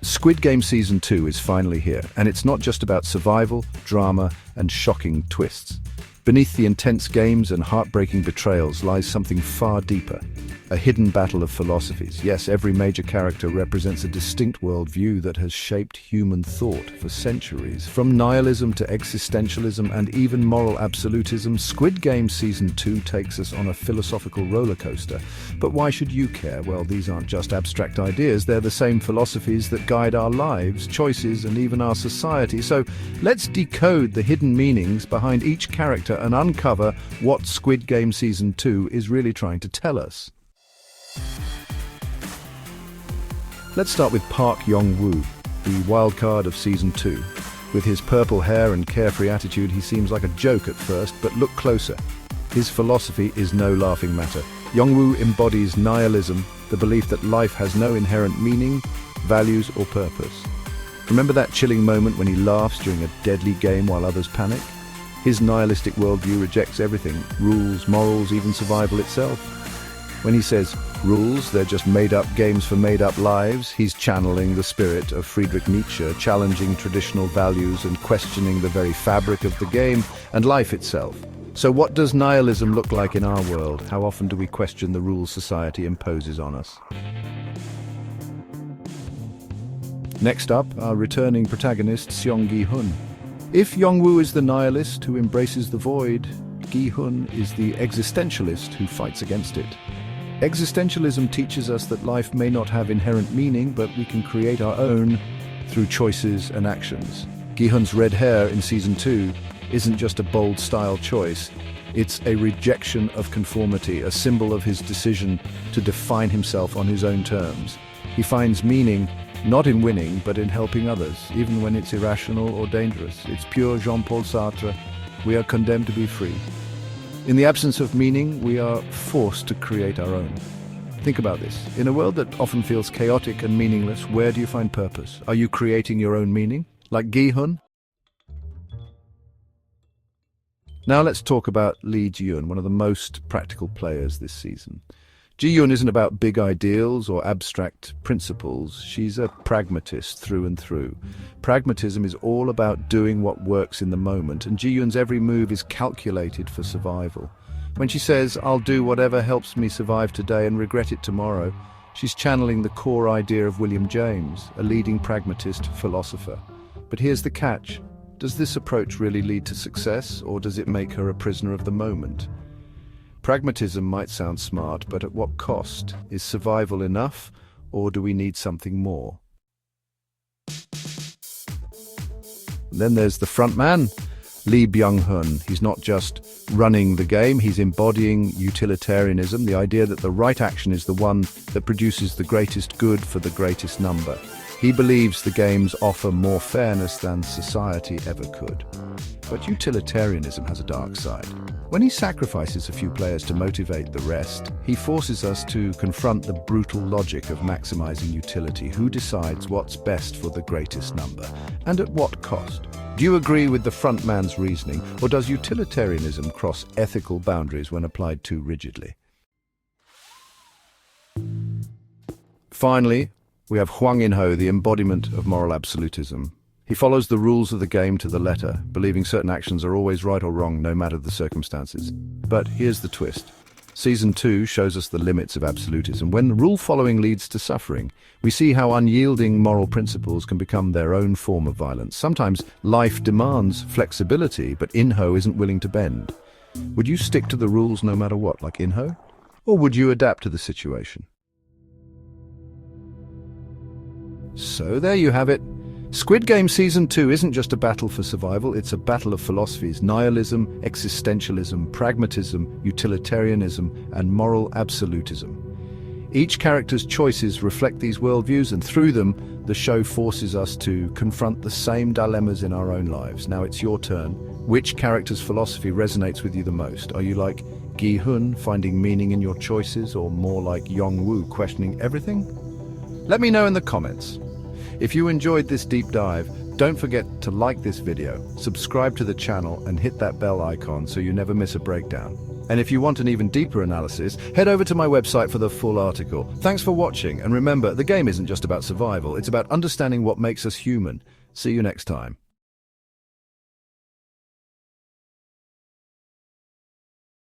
Squid Game Season 2 is finally here, and it's not just about survival, drama, and shocking twists. Beneath the intense games and heartbreaking betrayals lies something far deeper. A hidden battle of philosophies. Yes, every major character represents a distinct worldview that has shaped human thought for centuries. From nihilism to existentialism and even moral absolutism, Squid Game Season 2 takes us on a philosophical roller coaster. But why should you care? Well, these aren't just abstract ideas, they're the same philosophies that guide our lives, choices, and even our society. So let's decode the hidden meanings behind each character and uncover what Squid Game Season 2 is really trying to tell us. Let's start with Park Yong-woo, the wildcard of Season 2. With his purple hair and carefree attitude, he seems like a joke at first, but look closer. His philosophy is no laughing matter. Yong-woo embodies nihilism, the belief that life has no inherent meaning, values, or purpose. Remember that chilling moment when he laughs during a deadly game while others panic? His nihilistic worldview rejects everything, rules, morals, even survival itself. When he says, rules, they're just made-up games for made-up lives, he's channeling the spirit of Friedrich Nietzsche, challenging traditional values and questioning the very fabric of the game and life itself. So what does nihilism look like in our world? How often do we question the rules society imposes on us? Next up, our returning protagonist, Seong Gi-hun. If Yong-woo is the nihilist who embraces the void, Gi-hun is the existentialist who fights against it. Existentialism teaches us that life may not have inherent meaning, but we can create our own through choices and actions. Gi-hun's red hair in Season 2 isn't just a bold style choice, it's a rejection of conformity, a symbol of his decision to define himself on his own terms. He finds meaning not in winning, but in helping others, even when it's irrational or dangerous. It's pure Jean-Paul Sartre. We are condemned to be free. In the absence of meaning, we are forced to create our own. Think about this. In a world that often feels chaotic and meaningless, where do you find purpose? Are you creating your own meaning? Like Gi-hun? Now let's talk about Ji-eun, one of the most practical players this season. Ji-eun isn't about big ideals or abstract principles. She's a pragmatist through and through. Pragmatism is all about doing what works in the moment, and Ji-eun's every move is calculated for survival. When she says, "I'll do whatever helps me survive today and regret it tomorrow," she's channeling the core idea of William James, a leading pragmatist philosopher. But here's the catch. Does this approach really lead to success, or does it make her a prisoner of the moment? Pragmatism might sound smart, but at what cost? Is survival enough, or do we need something more? And then there's the front man, Lee Byung-hun. He's not just running the game, he's embodying utilitarianism, the idea that the right action is the one that produces the greatest good for the greatest number. He believes the games offer more fairness than society ever could. But utilitarianism has a dark side. When he sacrifices a few players to motivate the rest, he forces us to confront the brutal logic of maximizing utility. Who decides what's best for the greatest number, and at what cost? Do you agree with the front man's reasoning, or does utilitarianism cross ethical boundaries when applied too rigidly? Finally, we have Hwang In-ho, the embodiment of moral absolutism. He follows the rules of the game to the letter, believing certain actions are always right or wrong, no matter the circumstances. But here's the twist. Season 2 shows us the limits of absolutism. When rule-following leads to suffering, we see how unyielding moral principles can become their own form of violence. Sometimes life demands flexibility, but In-ho isn't willing to bend. Would you stick to the rules no matter what, like In-ho? Or would you adapt to the situation? So there you have it. Squid Game Season 2 isn't just a battle for survival, it's a battle of philosophies: nihilism, existentialism, pragmatism, utilitarianism, and moral absolutism. Each character's choices reflect these worldviews, and through them, the show forces us to confront the same dilemmas in our own lives. Now it's your turn. Which character's philosophy resonates with you the most? Are you like Gi-hun, finding meaning in your choices, or more like Yong-woo, questioning everything? Let me know in the comments. If you enjoyed this deep dive, don't forget to like this video, subscribe to the channel, and hit that bell icon so you never miss a breakdown. And if you want an even deeper analysis, head over to my website for the full article. Thanks for watching, and remember, the game isn't just about survival, it's about understanding what makes us human. See you next time.